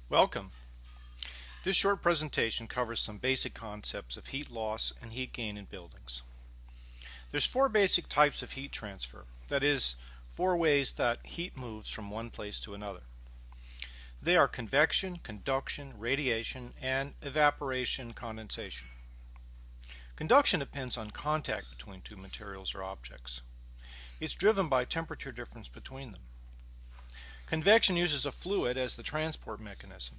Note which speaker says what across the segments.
Speaker 1: Welcome. This short presentation covers some basic concepts of heat loss and heat gain in buildings. There's four basic types of heat transfer, that is, four ways that heat moves from one place to another. They are convection, conduction, radiation, and evaporation, condensation. Conduction depends on contact between two materials or objects. It's driven by temperature difference between them. Convection uses a fluid as the transport mechanism.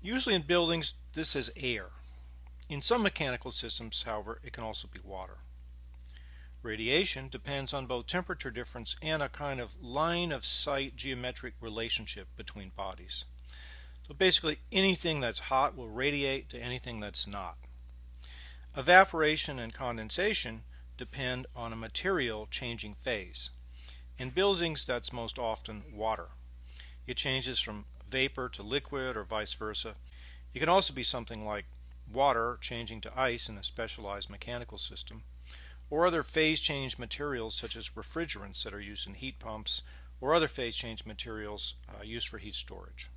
Speaker 1: Usually in buildings, this is air. In some mechanical systems, however, it can also be water. Radiation depends on both temperature difference and a kind of line of sight geometric relationship between bodies. So basically anything that's hot will radiate to anything that's not. Evaporation and condensation depend on a material changing phase. In buildings, that's most often water. It changes from vapor to liquid or vice versa. It can also be something like water changing to ice in a specialized mechanical system, or other phase change materials such as refrigerants that are used in heat pumps, or other phase change materials used for heat storage.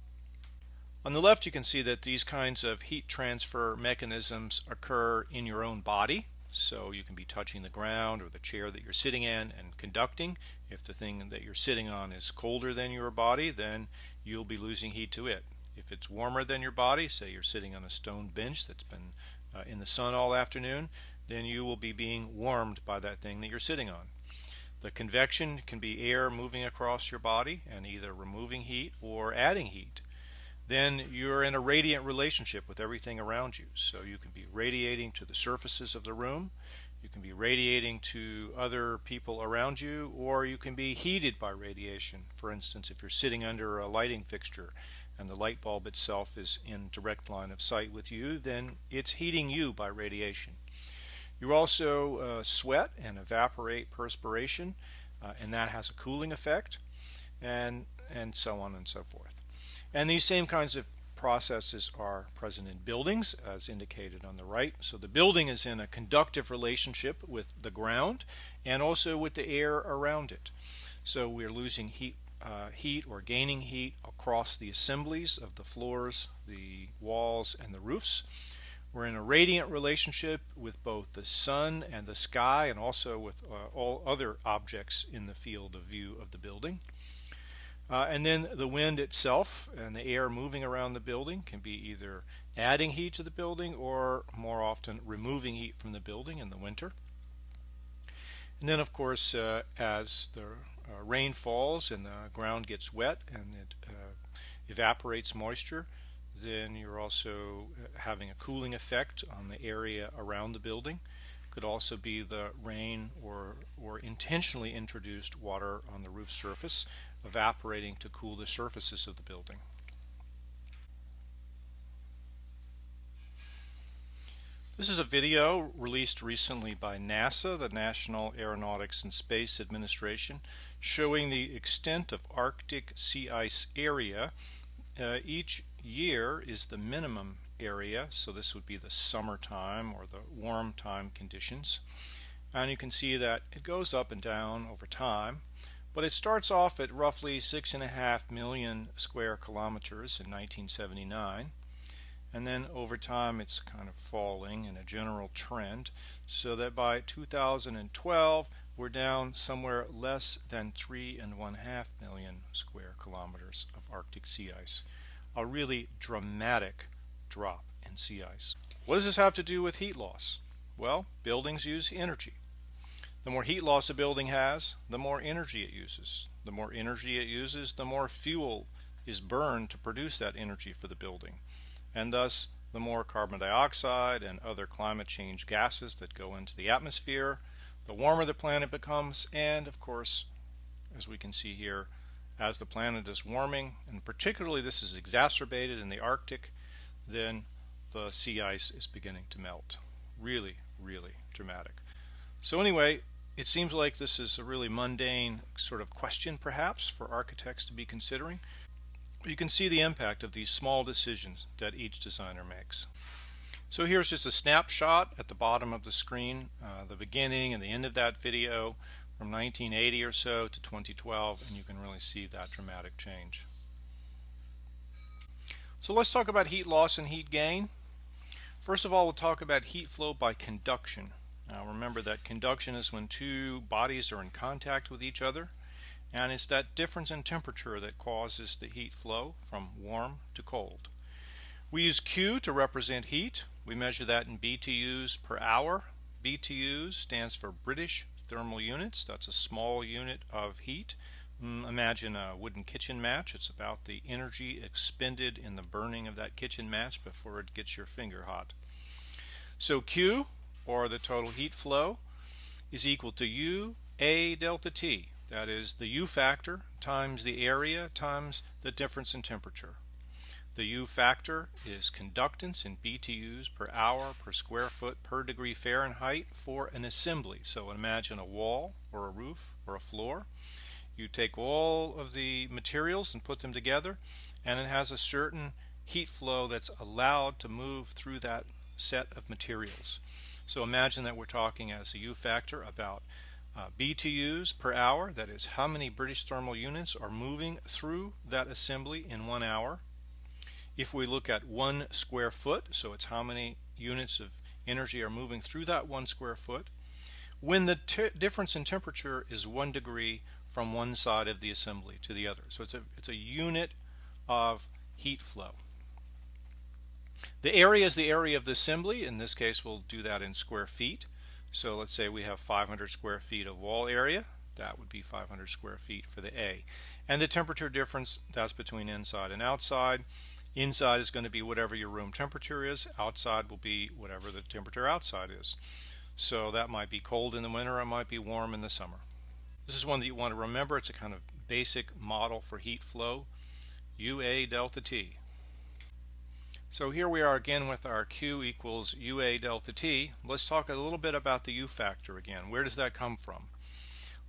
Speaker 1: On the left you can see that these kinds of heat transfer mechanisms occur in your own body. So you can be touching the ground or the chair that you're sitting in and conducting. If the thing that you're sitting on is colder than your body, then you'll be losing heat to it. If it's warmer than your body, say you're sitting on a stone bench that's been in the sun all afternoon, then you will be being warmed by that thing that you're sitting on. The convection can be air moving across your body and either removing heat or adding heat. Then you're in a radiant relationship with everything around you. So you can be radiating to the surfaces of the room, you can be radiating to other people around you, or you can be heated by radiation. For instance, if you're sitting under a lighting fixture and the light bulb itself is in direct line of sight with you, then it's heating you by radiation. You also sweat and evaporate perspiration, and that has a cooling effect, and so on and so forth. And these same kinds of processes are present in buildings, as indicated on the right. So the building is in a conductive relationship with the ground and also with the air around it. So we're losing heat or gaining heat across the assemblies of the floors, the walls, and the roofs. We're in a radiant relationship with both the sun and the sky, and also with all other objects in the field of view of the building. And then the wind itself and the air moving around the building can be either adding heat to the building or more often removing heat from the building in the winter. And then of course as the rain falls and the ground gets wet and it evaporates moisture, then you're also having a cooling effect on the area around the building. Could also be the rain or intentionally introduced water on the roof surface evaporating to cool the surfaces of the building. This is a video released recently by NASA, the National Aeronautics and Space Administration, showing the extent of Arctic sea ice area. Each year is the minimum area, so this would be the summertime or the warm time conditions, and you can see that it goes up and down over time, but it starts off at roughly 6.5 million square kilometers in 1979, and then over time it's kind of falling in a general trend, so that by 2012 we're down somewhere less than 3.5 million square kilometers of Arctic sea ice. A really dramatic drop in sea ice. What does this have to do with heat loss? Well, buildings use energy. The more heat loss a building has, the more energy it uses. The more energy it uses, the more fuel is burned to produce that energy for the building. And thus, the more carbon dioxide and other climate change gases that go into the atmosphere, the warmer the planet becomes, and of course, as we can see here, as the planet is warming, and particularly this is exacerbated in the Arctic, then the sea ice is beginning to melt. Really, really dramatic. So anyway, it seems like this is a really mundane sort of question perhaps for architects to be considering. You can see the impact of these small decisions that each designer makes. So here's just a snapshot at the bottom of the screen, the beginning and the end of that video from 1980 or so to 2012, and you can really see that dramatic change. So let's talk about heat loss and heat gain. First of all, we'll talk about heat flow by conduction. Now remember that conduction is when two bodies are in contact with each other, and it's that difference in temperature that causes the heat flow from warm to cold. We use Q to represent heat. We measure that in BTUs per hour. BTUs stands for British thermal units. That's a small unit of heat. Imagine a wooden kitchen match. It's about the energy expended in the burning of that kitchen match before it gets your finger hot. So Q, or the total heat flow, is equal to U A delta T. That is the U factor times the area times the difference in temperature. The U factor is conductance in BTUs per hour per square foot per degree Fahrenheit for an assembly. So imagine a wall or a roof or a floor. You take all of the materials and put them together, and it has a certain heat flow that's allowed to move through that set of materials. So imagine that we're talking as a U factor about BTUs per hour. That is how many British thermal units are moving through that assembly in 1 hour. If we look at 1 square foot, so it's how many units of energy are moving through that 1 square foot, when the difference in temperature is 1 degree from one side of the assembly to the other. So it's a unit of heat flow. The area is the area of the assembly. In this case, we'll do that in square feet. So let's say we have 500 square feet of wall area. That would be 500 square feet for the A. And the temperature difference, that's between inside and outside. Inside is going to be whatever your room temperature is. Outside will be whatever the temperature outside is. So that might be cold in the winter, it might be warm in the summer. This is one that you want to remember. It's a kind of basic model for heat flow, UA delta T. So here we are again with our Q equals UA delta T. Let's talk a little bit about the U factor again. Where does that come from?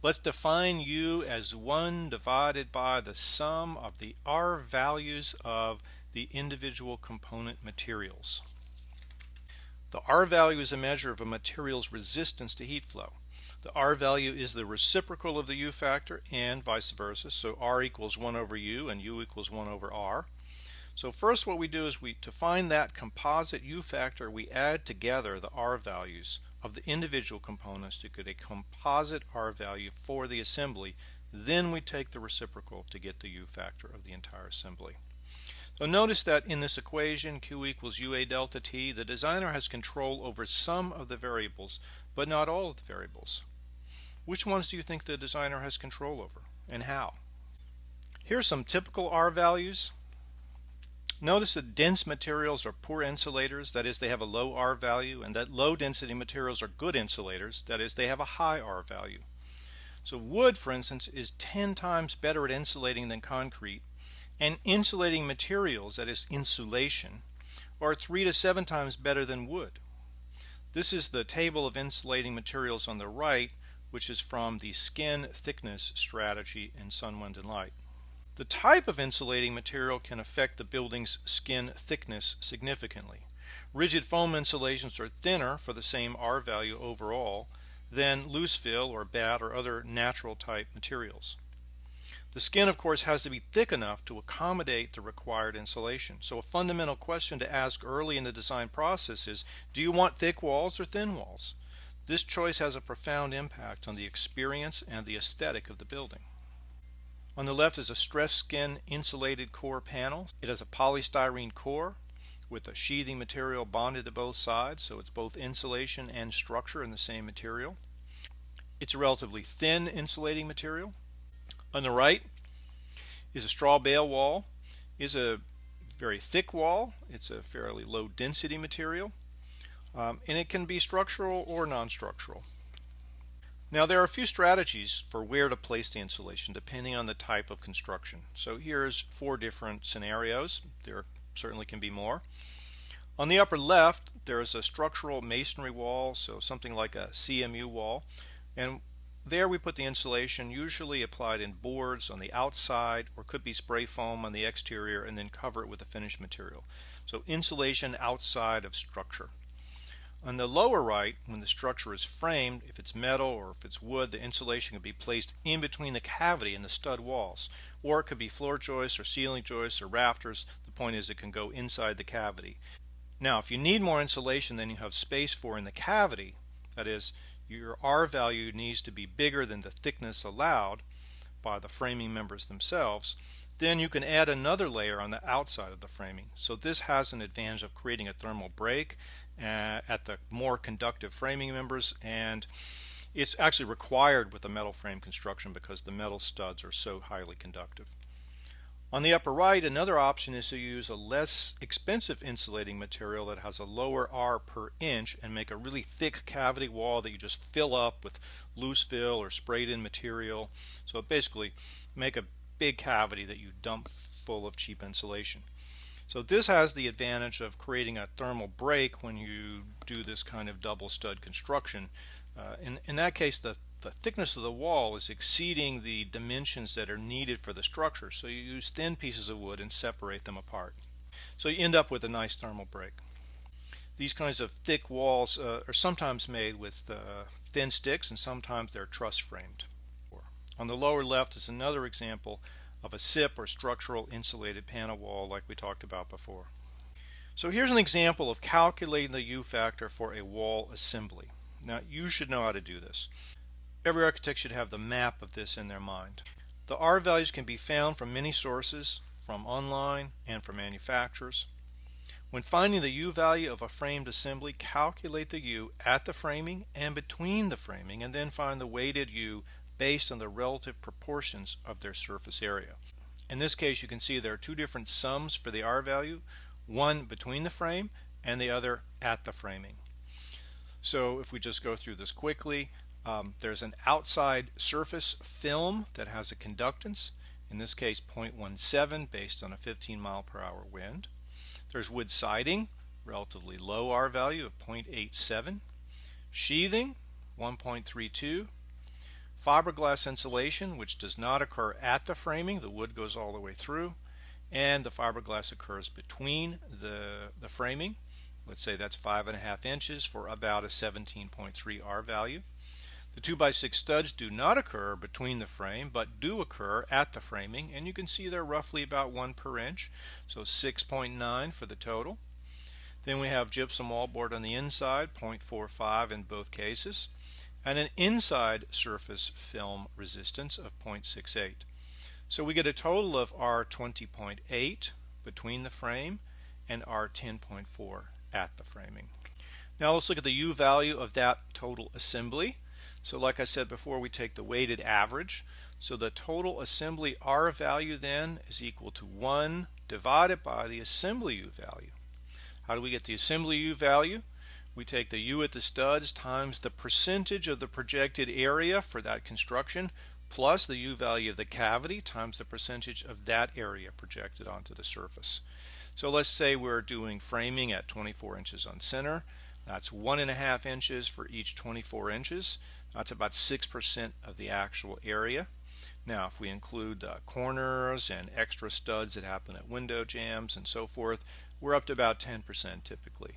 Speaker 1: Let's define U as 1 divided by the sum of the R values of the individual component materials. The R value is a measure of a material's resistance to heat flow. The R value is the reciprocal of the U factor and vice versa. So R equals 1 over U and U equals 1 over R. So first what we do is to find that composite U factor, we add together the R values of the individual components to get a composite R value for the assembly. Then we take the reciprocal to get the U factor of the entire assembly. So notice that in this equation, Q equals UA delta T, the designer has control over some of the variables, but not all of the variables. Which ones do you think the designer has control over, and how? Here's some typical R values. Notice that dense materials are poor insulators, that is, they have a low R value, and that low density materials are good insulators, that is, they have a high R value. So wood, for instance, is 10 times better at insulating than concrete, and insulating materials, that is, insulation, are 3 to 7 times better than wood. This is the table of insulating materials on the right, which is from the skin thickness strategy in Sun, Wind, and Light. The type of insulating material can affect the building's skin thickness significantly. Rigid foam insulations are thinner for the same R value overall than loose fill or batt or other natural type materials. The skin, of course, has to be thick enough to accommodate the required insulation. So a fundamental question to ask early in the design process is, do you want thick walls or thin walls? This choice has a profound impact on the experience and the aesthetic of the building. On the left is a stress skin insulated core panel. It has a polystyrene core with a sheathing material bonded to both sides, so it's both insulation and structure in the same material. It's a relatively thin insulating material. On the right is a straw bale wall. It's a very thick wall. It's a fairly low density material, and it can be structural or non-structural. Now there are a few strategies for where to place the insulation depending on the type of construction. So here's 4 different scenarios. There certainly can be more. On the upper left there is a structural masonry wall, so something like a CMU wall, and there we put the insulation, usually applied in boards on the outside, or could be spray foam on the exterior, and then cover it with a finished material. So insulation outside of structure. On the lower right, when the structure is framed, if it's metal or if it's wood, the insulation can be placed in between the cavity and the stud walls. Or it could be floor joists or ceiling joists or rafters. The point is it can go inside the cavity. Now, if you need more insulation than you have space for in the cavity, that is, your R value needs to be bigger than the thickness allowed by the framing members themselves, then you can add another layer on the outside of the framing. So this has an advantage of creating a thermal break at the more conductive framing members, and it's actually required with the metal frame construction because the metal studs are so highly conductive. On the upper right, another option is to use a less expensive insulating material that has a lower R per inch and make a really thick cavity wall that you just fill up with loose fill or sprayed in material. So basically make a big cavity that you dump full of cheap insulation. So this has the advantage of creating a thermal break when you do this kind of double stud construction. In that case, the thickness of the wall is exceeding the dimensions that are needed for the structure, so you use thin pieces of wood and separate them apart. So you end up with a nice thermal break. These kinds of thick walls are sometimes made with thin sticks, and sometimes they're truss framed. On the lower left is another example of a SIP or structural insulated panel wall like we talked about before. So here's an example of calculating the U factor for a wall assembly. Now you should know how to do this. Every architect should have the map of this in their mind. The R values can be found from many sources, from online and from manufacturers. When finding the U value of a framed assembly, calculate the U at the framing and between the framing, and then find the weighted U based on the relative proportions of their surface area. In this case, you can see there are two different sums for the R value, one between the frame and the other at the framing. So if we just go through this quickly, there's an outside surface film that has a conductance, in this case 0.17 based on a 15 mile per hour wind. There's wood siding, relatively low R value of 0.87. Sheathing, 1.32. Fiberglass insulation, which does not occur at the framing, the wood goes all the way through, and the fiberglass occurs between the framing. Let's say that's 5.5 inches for about a 17.3 R value. The 2x6 studs do not occur between the frame, but do occur at the framing, and you can see they're roughly about 1 per inch, so 6.9 for the total. Then we have gypsum wallboard on the inside, 0.45 in both cases, and an inside surface film resistance of 0.68. So we get a total of R20.8 between the frame and R10.4 at the framing. Now let's look at the U value of that total assembly. So like I said before, we take the weighted average. So the total assembly R value then is equal to 1 divided by the assembly U value. How do we get the assembly U value? We take the U at the studs times the percentage of the projected area for that construction plus the U value of the cavity times the percentage of that area projected onto the surface. So let's say we're doing framing at 24 inches on center. That's 1.5 inches for each 24 inches. That's about 6% of the actual area. Now if we include corners and extra studs that happen at window jambs and so forth, we're up to about 10% typically.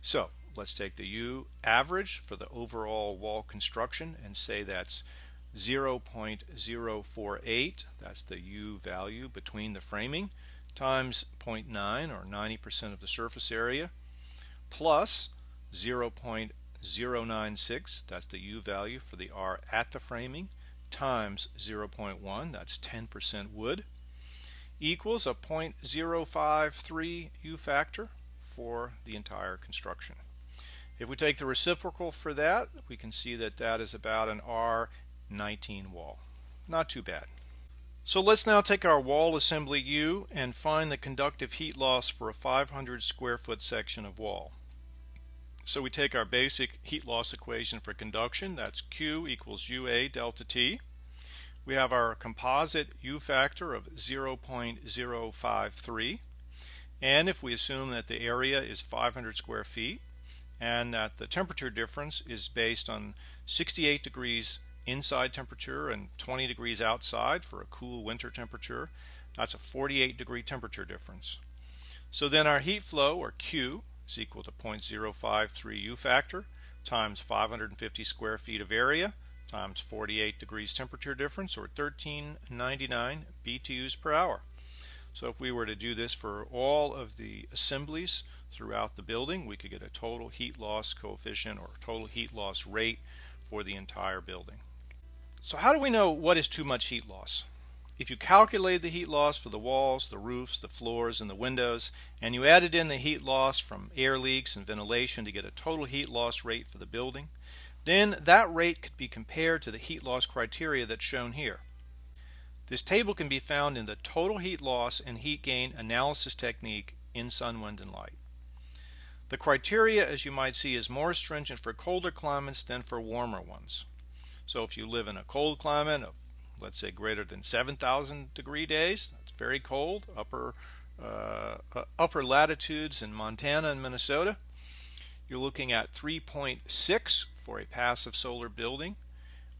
Speaker 1: So let's take the U average for the overall wall construction and say that's 0.048, that's the U value between the framing, times 0.9 or 90% of the surface area, plus 0.096, that's the U value for the R at the framing, times 0.1, that's 10% wood, equals a 0.053 U factor for the entire construction. If we take the reciprocal for that, we can see that that is about an R19 wall. Not too bad. So let's now take our wall assembly U and find the conductive heat loss for a 500 square foot section of wall. So we take our basic heat loss equation for conduction, that's Q equals UA delta T. We have our composite U factor of 0.053, and if we assume that the area is 500 square feet and that the temperature difference is based on 68 degrees inside temperature and 20 degrees outside for a cool winter temperature, that's a 48 degree temperature difference. So then our heat flow, or Q, is equal to 0.053 U factor times 550 square feet of area times 48 degrees temperature difference, or 1399 BTUs per hour. So if we were to do this for all of the assemblies throughout the building, we could get a total heat loss coefficient or total heat loss rate for the entire building. So how do we know what is too much heat loss? If you calculate the heat loss for the walls, the roofs, the floors, and the windows, and you added in the heat loss from air leaks and ventilation to get a total heat loss rate for the building, then that rate could be compared to the heat loss criteria that's shown here. This table can be found in the total heat loss and heat gain analysis technique in Sun, Wind, and Light. The criteria, as you might see, is more stringent for colder climates than for warmer ones. So if you live in a cold climate of, let's say, greater than 7,000 degree days, that's very cold, upper latitudes in Montana and Minnesota, you're looking at 3.6 for a passive solar building,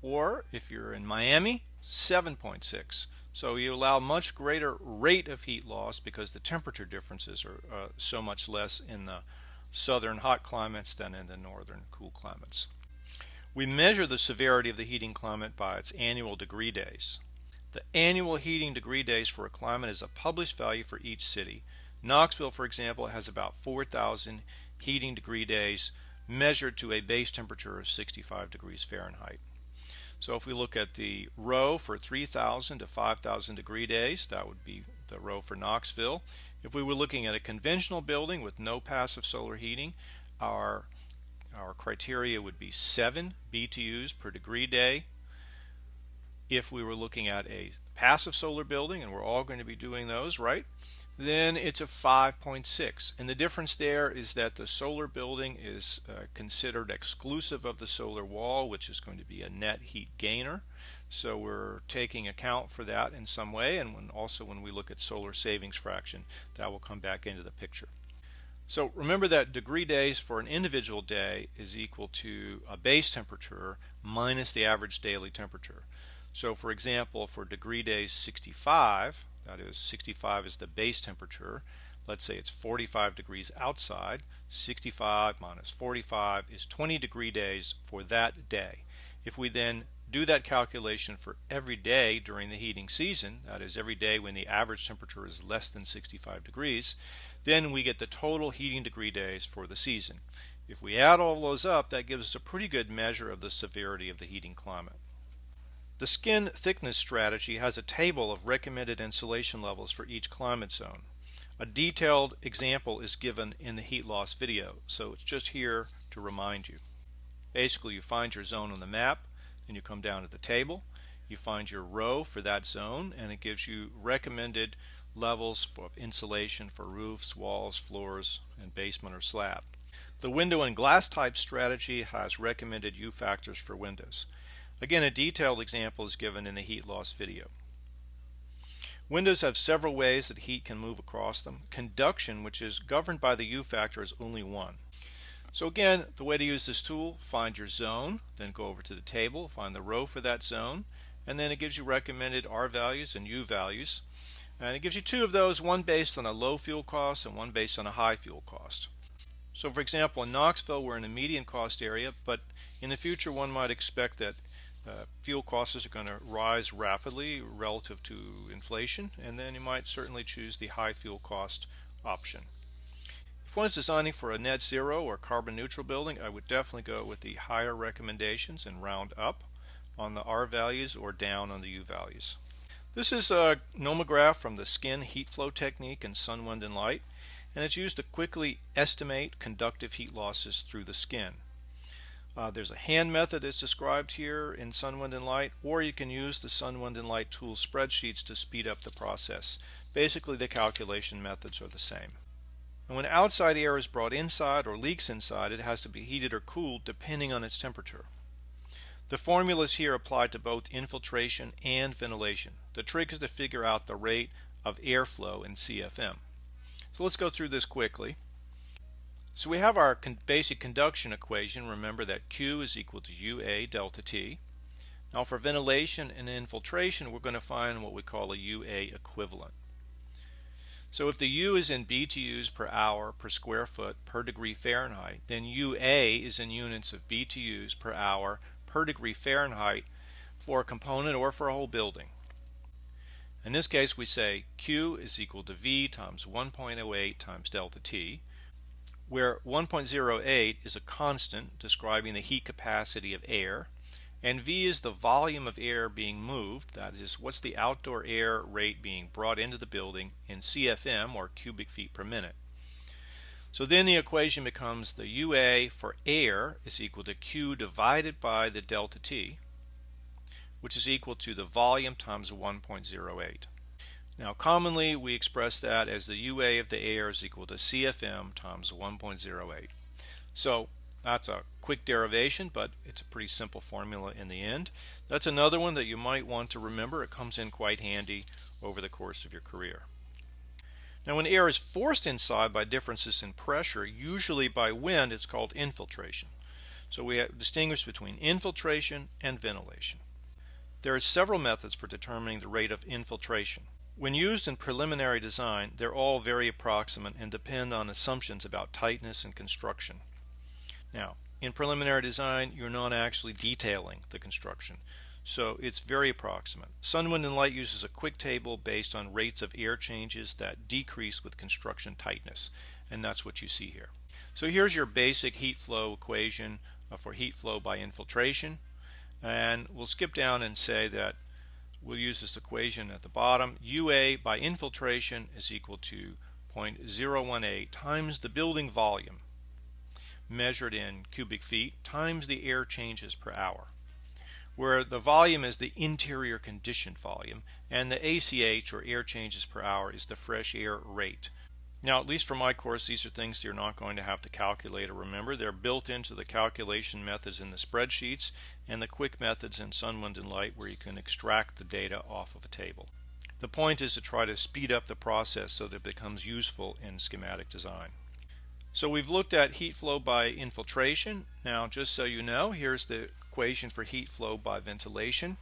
Speaker 1: or if you're in Miami, 7.6. So you allow much greater rate of heat loss because the temperature differences are so much less in the southern hot climates than in the northern cool climates. We measure the severity of the heating climate by its annual degree days. The annual heating degree days for a climate is a published value for each city. Knoxville, for example, has about 4,000 heating degree days measured to a base temperature of 65 degrees Fahrenheit. So if we look at the row for 3,000 to 5,000 degree days, that would be the row for Knoxville. If we were looking at a conventional building with no passive solar heating, our criteria would be 7 BTUs per degree day. If we were looking at a passive solar building, and we're all going to be doing those, right, then it's a 5.6. And the difference there is that the solar building is considered exclusive of the solar wall, which is going to be a net heat gainer. So we're taking account for that in some way, and also when we look at solar savings fraction, that will come back into the picture. So remember that degree days for an individual day is equal to a base temperature minus the average daily temperature. So for example, for degree days 65, that is 65 is the base temperature, let's say it's 45 degrees outside, 65 minus 45 is 20 degree days for that day. If we then do that calculation for every day during the heating season, that is every day when the average temperature is less than 65 degrees, then we get the total heating degree days for the season. If we add all those up, that gives us a pretty good measure of the severity of the heating climate. The skin thickness strategy has a table of recommended insulation levels for each climate zone. A detailed example is given in the heat loss video, so it's just here to remind you. Basically, you find your zone on the map, then you come down to the table, you find your row for that zone, and it gives you recommended levels of insulation for roofs, walls, floors, and basement or slab. The window and glass type strategy has recommended U factors for windows. Again, a detailed example is given in the heat loss video. Windows have several ways that heat can move across them. Conduction, which is governed by the U factor, is only one. So again, the way to use this tool, find your zone, then go over to the table, find the row for that zone, and then it gives you recommended R values and U values. And it gives you two of those, one based on a low fuel cost and one based on a high fuel cost. So for example, in Knoxville, we're in a median cost area, but in the future one might expect that fuel costs are going to rise rapidly relative to inflation, and then you might certainly choose the high fuel cost option. If one is designing for a net zero or carbon neutral building, I would definitely go with the higher recommendations and round up on the R values or down on the U values. This is a nomograph from the skin heat flow technique in Sun, Wind, and Light, and it's used to quickly estimate conductive heat losses through the skin. There's a hand method that's described here in Sun, Wind, and Light, or you can use the Sun, Wind, and Light tool spreadsheets to speed up the process. Basically, the calculation methods are the same. And when outside air is brought inside or leaks inside, it has to be heated or cooled depending on its temperature. The formulas here apply to both infiltration and ventilation. The trick is to figure out the rate of airflow in CFM. So let's go through this quickly. So we have our basic conduction equation. Remember that Q is equal to UA delta T. Now for ventilation and infiltration, we're going to find what we call a UA equivalent. So if the U is in BTUs per hour per square foot per degree Fahrenheit, then UA is in units of BTUs per hour per degree Fahrenheit for a component or for a whole building. In this case, we say Q is equal to V times 1.08 times delta T, where 1.08 is a constant describing the heat capacity of air, and V is the volume of air being moved, that is, what's the outdoor air rate being brought into the building in CFM, or cubic feet per minute. So then the equation becomes the UA for air is equal to Q divided by the delta T, which is equal to the volume times 1.08. Now commonly we express that as the UA of the air is equal to CFM times 1.08. So that's a quick derivation, but it's a pretty simple formula in the end. That's another one that you might want to remember. It comes in quite handy over the course of your career. Now when air is forced inside by differences in pressure, usually by wind, it's called infiltration. So we distinguish between infiltration and ventilation. There are several methods for determining the rate of infiltration. When used in preliminary design, they're all very approximate and depend on assumptions about tightness and construction. Now, in preliminary design, you're not actually detailing the construction, so it's very approximate. Sun, Wind, and Light uses a quick table based on rates of air changes that decrease with construction tightness, and that's what you see here. So here's your basic heat flow equation for heat flow by infiltration, and we'll skip down and say that we'll use this equation at the bottom. UA by infiltration is equal to 0.018 times the building volume measured in cubic feet times the air changes per hour, where the volume is the interior conditioned volume and the ACH, or air changes per hour, is the fresh air rate. Now, at least for my course, these are things you're not going to have to calculate or remember. They're built into the calculation methods in the spreadsheets and the quick methods in Sun, Wind, and Light, where you can extract the data off of a table. The point is to try to speed up the process so that it becomes useful in schematic design. So we've looked at heat flow by infiltration. Now, just so you know, here's the equation for heat flow by ventilation.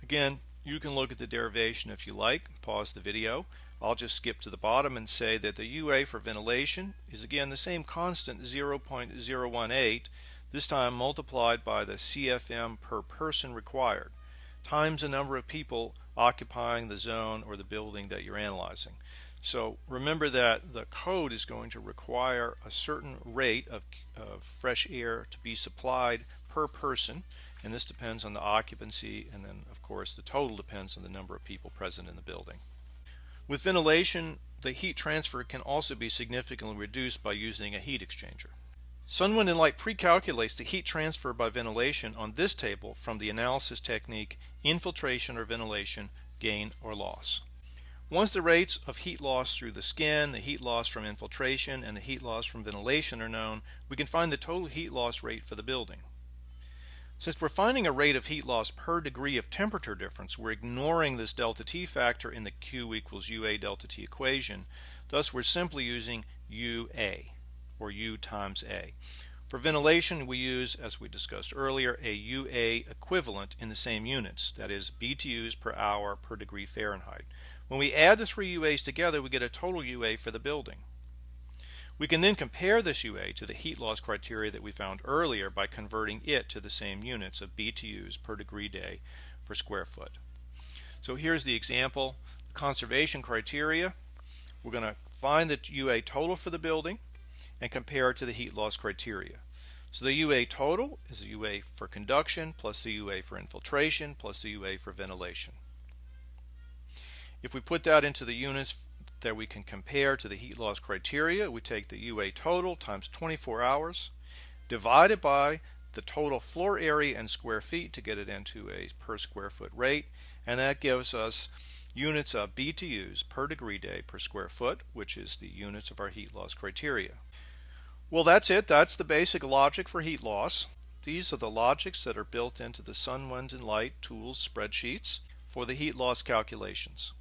Speaker 1: Again, you can look at the derivation if you like. Pause the video. I'll just skip to the bottom and say that the UA for ventilation is again the same constant, 0.018, this time multiplied by the CFM per person required, times the number of people occupying the zone or the building that you're analyzing. So remember that the code is going to require a certain rate of fresh air to be supplied per person, and this depends on the occupancy, and then of course the total depends on the number of people present in the building. With ventilation, the heat transfer can also be significantly reduced by using a heat exchanger. Sun, Wind, and Light pre-calculates the heat transfer by ventilation on this table from the analysis technique infiltration or ventilation, gain or loss. Once the rates of heat loss through the skin, the heat loss from infiltration, and the heat loss from ventilation are known, we can find the total heat loss rate for the building. Since we're finding a rate of heat loss per degree of temperature difference, we're ignoring this delta T factor in the Q equals UA delta T equation. Thus, we're simply using UA, or U times A. For ventilation, we use, as we discussed earlier, a UA equivalent in the same units, that is BTUs per hour per degree Fahrenheit. When we add the three UAs together, we get a total UA for the building. We can then compare this UA to the heat loss criteria that we found earlier by converting it to the same units of BTUs per degree day per square foot. So here's the example. The conservation criteria. We're going to find the UA total for the building and compare it to the heat loss criteria. So the UA total is the UA for conduction plus the UA for infiltration plus the UA for ventilation. If we put that into the units that we can compare to the heat loss criteria, we take the UA total times 24 hours divided by the total floor area in square feet to get it into a per square foot rate, and that gives us units of BTUs per degree day per square foot, which is the units of our heat loss criteria. Well, that's it. That's the basic logic for heat loss. These are the logics that are built into the Sun, Wind, and Light tools spreadsheets for the heat loss calculations.